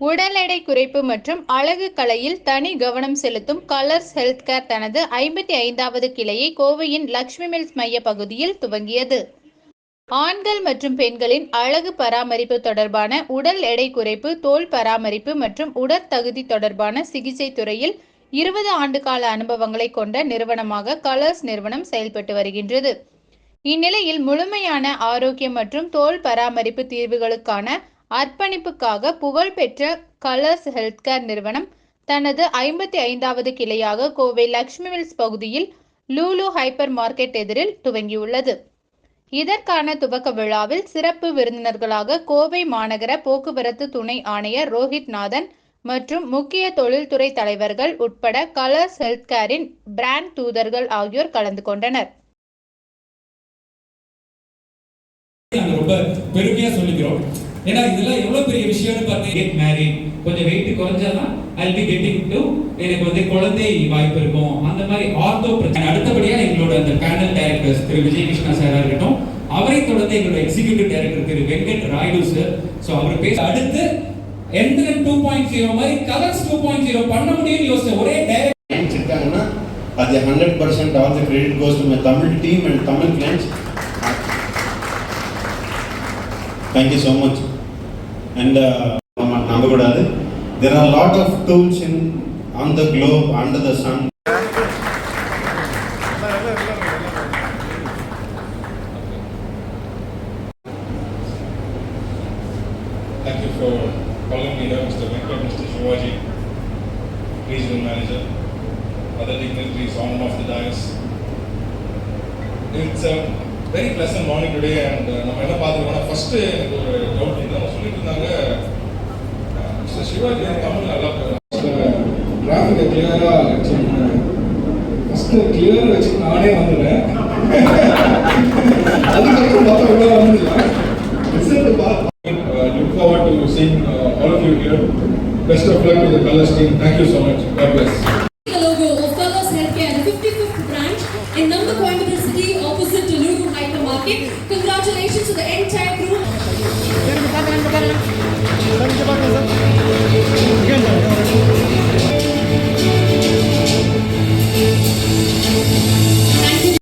உடல் எடை குறைப்பு மற்றும் அழகு கலையில் தனி கவனம் செலுத்தும் கலர்ஸ் ஹெல்த் கேர் தனது 55வது கிளையை கோவையின் லக்ஷ்மி மில்ஸ் மைய பகுதியில் துவங்கியது. ஆண்கள் மற்றும் பெண்களின் அழகு பராமரிப்பு தொடர்பான உடல் எடை குறைப்பு, தோல் பராமரிப்பு மற்றும் உடற்தகுதி தொடர்பான சிகிச்சை துறையில் 20 ஆண்டுகால அனுபவங்களை கொண்ட நிறுவனமாக கலர்ஸ் நிறுவனம் செயல்பட்டு வருகின்றது. இந்நிலையில் முழுமையான ஆரோக்கியம் மற்றும் தோல் பராமரிப்பு தீர்வுகளுக்கான அர்ப்பணிப்புக்காக புகழ்பெற்ற கலர்ஸ் ஹெல்த் கேர் நிறுவனம் தனது 55வது கிளையாக கோவை லக்ஷ்மி மில்ஸ் பகுதியில் லூலு ஹைப்பர் மார்க்கெட் எதிரில் துவங்கியுள்ளது. இதற்கான துவக்க விழாவில் சிறப்பு விருந்தினர்களாக கோவை மாநகர போக்குவரத்து துணை ஆணையர் ரோஹித் நாதன் மற்றும் முக்கிய தொழில்துறை தலைவர்கள் உட்பட கலர்ஸ் ஹெல்த் கேரின் பிராண்ட் தூதர்கள் ஆகியோர் கலந்து கொண்டனர். ரொம்ப பெருமையா சொல்லிக்கிறோம். ஏன்னா இதெல்லாம் எவ்வளவு பெரிய விஷயம்னு பார்த்தீங்கன்னா, கெட் மேரிட், கொஞ்சம் wait குறைஞ்சாதான் I'll be getting to எனக்கு குழந்தை வாய்ப்பு இருக்கும். அந்த மாதிரி ஆர்த்தோ பிரச்சனை. அடுத்தபடியா எங்களோட அந்த பேனல் டைரக்டர்ஸ் திரு விஜய் கிருஷ்ணா சாரா இருக்கட்டும், அவரை தொடர்ந்து எங்களோட எக்ஸிகியூட்டிவ் டைரக்டர் திரு வெங்கட் ராயுடு சார். ஸோ அவர் பேச அடுத்து எந்திரன் 2.0 மாதிரி கலர்ஸ் 2.0 பண்ண முடியும்னு யோசிச்ச ஒரே டைரக்டர் இருக்காங்கன்னா அது 100% all the credit goes to my Tamil team and Tamil clients. Thank you so much. And நம்பக்கூடாது, there are a lot of tools on the globe, under the sun. Thank you for calling me here, Mr. Venkat, Mr. Shivaji, regional manager, other dignitaries on and off the dais. It's a very pleasant morning today, and நம்ம என்ன பார்த்துருக்கோம்னா, first எனக்கு ஒரு doubt இல்லை. அவங்க சொல்லிட்டு இருந்தாங்க, mister Sivaji Tamil நல்லா டிராஃபிக்கை கிளியராக வச்சுருந்தேன். ஃபஸ்ட்டு கிளியராக வச்சு நானே வந்துடுறேன். அதுக்கப்புறம் பார்த்தா உள்ள வந்துடலாம். ரிசல்ட் பார்த்து look forward to seeing all of you here. Best of luck to the Colors team. Thank you so much. God bless. The logo of Colors Healthcare, the 55th branch in Namma Coimbatore City, opposite to Lulu Hypermarket. Congratulations to the entire group.